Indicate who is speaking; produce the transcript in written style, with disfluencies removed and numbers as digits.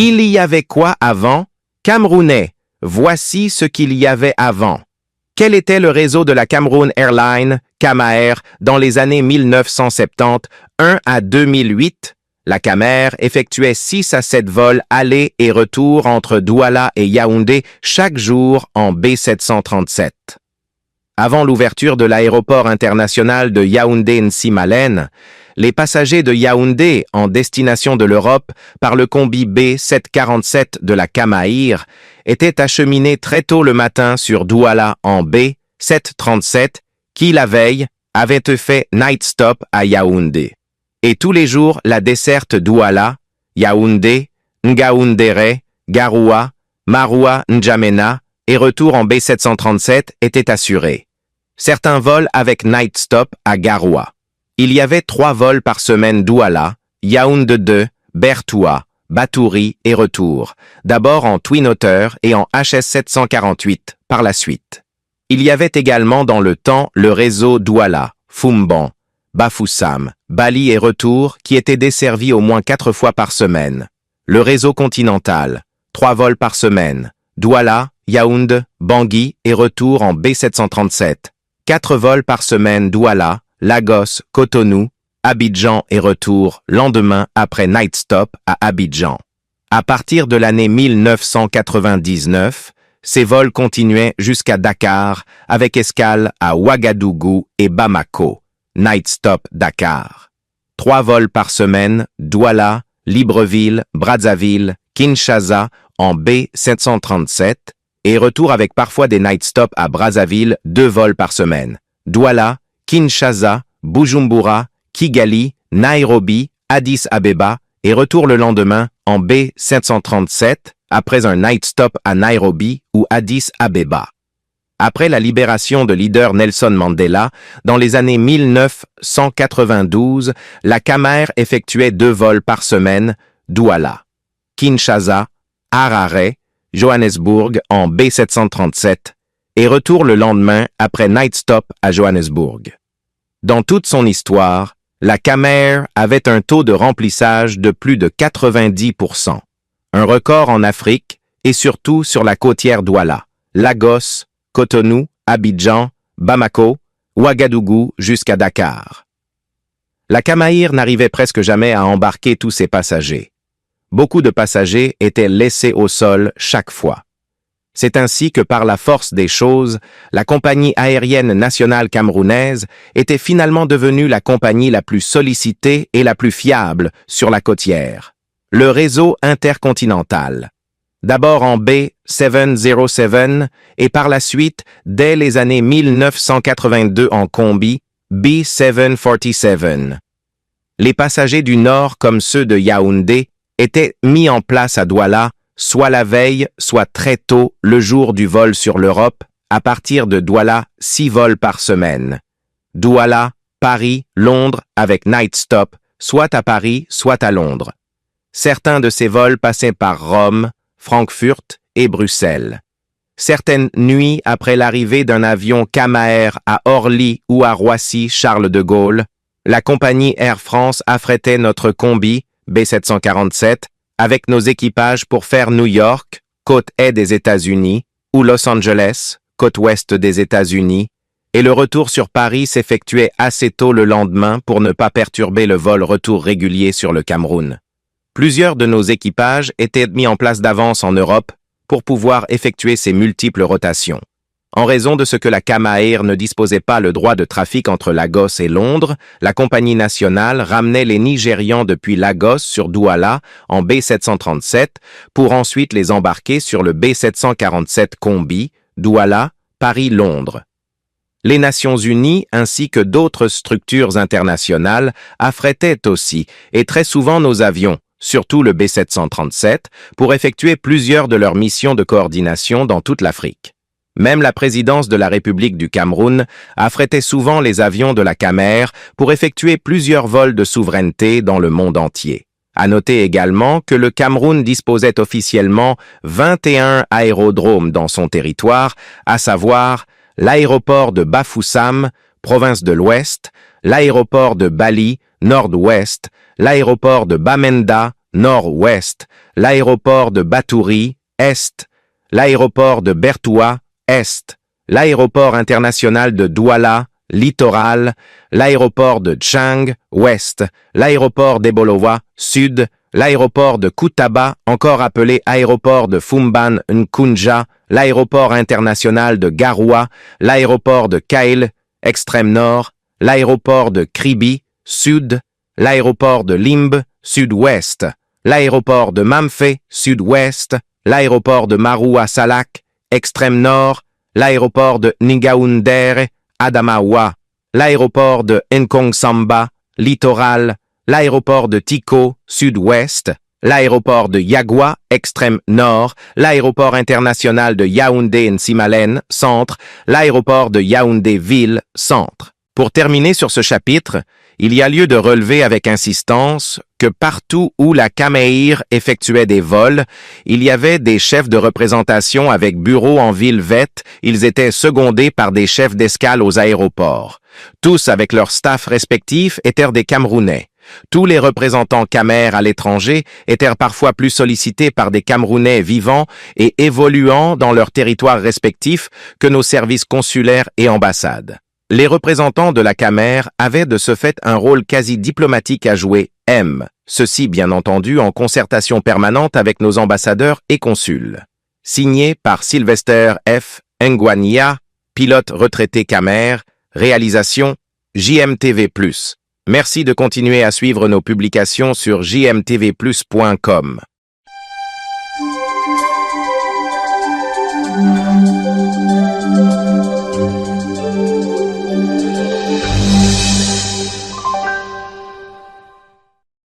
Speaker 1: Il y avait quoi avant? Camerounais. Voici ce qu'il y avait avant. Quel était le réseau de la Cameroon Airlines, Camair, dans les années 1971 à 2008? La Camair effectuait 6 à 7 vols aller et retour entre Douala et Yaoundé chaque jour en B737. Avant l'ouverture de l'aéroport international de Yaoundé-Nsimalen, les passagers de Yaoundé en destination de l'Europe par le combi B747 de la Camaïr étaient acheminés très tôt le matin sur Douala en B737 qui, la veille, avait fait night stop à Yaoundé. Et tous les jours, la desserte Douala, Yaoundé, Ngaoundéré, Garoua, Maroua, N'Djamena et retour en B737 étaient assurés. Certains vols avec night stop à Garoua. Il y avait 3 vols par semaine Douala, Yaoundé 2, Bertoua, Batouri et retour, d'abord en Twin Otter et en HS748 par la suite. Il y avait également dans le temps le réseau Douala, Foumban, Bafoussam, Bali et retour qui était desservi au moins 4 fois par semaine. Le réseau continental, 3 vols par semaine, Douala, Yaoundé, Bangui et retour en B737. 4 vols par semaine Douala, Lagos, Cotonou, Abidjan et retour lendemain après night stop à Abidjan. À partir de l'année 1999, ces vols continuaient jusqu'à Dakar avec escale à Ouagadougou et Bamako. Night stop Dakar. 3 vols par semaine Douala, Libreville, Brazzaville, Kinshasa en B737 et retour avec parfois des night stops à Brazzaville 2 vols par semaine. Douala, Kinshasa, Bujumbura, Kigali, Nairobi, Addis Abeba et retour le lendemain en B737 après un night stop à Nairobi ou Addis Abeba. Après la libération de leader Nelson Mandela, dans les années 1992, la Camair effectuait 2 vols par semaine, Douala, Kinshasa, Harare, Johannesburg en B737 et retour le lendemain après night stop à Johannesburg. Dans toute son histoire, la Camair avait un taux de remplissage de plus de 90%, un record en Afrique et surtout sur la côtière Douala, Lagos, Cotonou, Abidjan, Bamako, Ouagadougou jusqu'à Dakar. La Camaïr n'arrivait presque jamais à embarquer tous ses passagers. Beaucoup de passagers étaient laissés au sol chaque fois. C'est ainsi que par la force des choses, la compagnie aérienne nationale camerounaise était finalement devenue la compagnie la plus sollicitée et la plus fiable sur la côtière. Le réseau intercontinental. D'abord en B707 et par la suite, dès les années 1982 en combi B747. Les passagers du Nord comme ceux de Yaoundé étaient mis en place à Douala, soit la veille, soit très tôt le jour du vol sur l'Europe, à partir de Douala 6 vols par semaine. Douala, Paris, Londres avec night stop, soit à Paris, soit à Londres. Certains de ces vols passaient par Rome, Francfort et Bruxelles. Certaines nuits après l'arrivée d'un avion Camair à Orly ou à Roissy-Charles de Gaulle, la compagnie Air France affrétait notre combi B747 avec nos équipages pour faire New York, côte est des États-Unis, ou Los Angeles, côte ouest des États-Unis, et le retour sur Paris s'effectuait assez tôt le lendemain pour ne pas perturber le vol retour régulier sur le Cameroun. Plusieurs de nos équipages étaient mis en place d'avance en Europe pour pouvoir effectuer ces multiples rotations. En raison de ce que la Camair ne disposait pas le droit de trafic entre Lagos et Londres, la compagnie nationale ramenait les Nigérians depuis Lagos sur Douala en B737 pour ensuite les embarquer sur le B747 combi, Douala, Paris-Londres. Les Nations Unies ainsi que d'autres structures internationales affrétaient aussi, et très souvent nos avions, surtout le B737, pour effectuer plusieurs de leurs missions de coordination dans toute l'Afrique. Même la présidence de la République du Cameroun affrétait souvent les avions de la Camair pour effectuer plusieurs vols de souveraineté dans le monde entier. À noter également que le Cameroun disposait officiellement 21 aérodromes dans son territoire, à savoir l'aéroport de Bafoussam, province de l'Ouest, l'aéroport de Bali, nord-ouest, l'aéroport de Bamenda, nord-ouest, l'aéroport de Batouri, est, l'aéroport de Bertoua, est, l'aéroport international de Douala, littoral, l'aéroport de Tchang, ouest, l'aéroport d'Ebolowa, sud, l'aéroport de Koutaba, encore appelé aéroport de Fumban Nkunja, l'aéroport international de Garoua, l'aéroport de Kail, extrême nord, l'aéroport de Kribi, sud, l'aéroport de Limbe, sud-ouest, l'aéroport de Mamfe, sud-ouest, l'aéroport de Maroua Salak, extrême nord, l'aéroport de Ngaoundere, Adamawa, l'aéroport de Nkongsamba, littoral, l'aéroport de Tiko, sud-ouest, l'aéroport de Yagua, extrême nord, l'aéroport international de Yaoundé-Nsimalen, centre, l'aéroport de Yaoundé-Ville, centre. Pour terminer sur ce chapitre, il y a lieu de relever avec insistance que partout où la CAMEIR effectuait des vols, il y avait des chefs de représentation avec bureau en ville vette, ils étaient secondés par des chefs d'escale aux aéroports. Tous avec leurs staffs respectifs étaient des Camerounais. Tous les représentants CAMER à l'étranger étaient parfois plus sollicités par des Camerounais vivants et évoluant dans leurs territoires respectifs que nos services consulaires et ambassades. Les représentants de la CAMER avaient de ce fait un rôle quasi diplomatique à jouer, ceci bien entendu en concertation permanente avec nos ambassadeurs et consuls. Signé par Sylvester F. Ngwania, pilote retraité CAMER, réalisation JMTV+. Merci de continuer à suivre nos publications sur jmtvplus.com.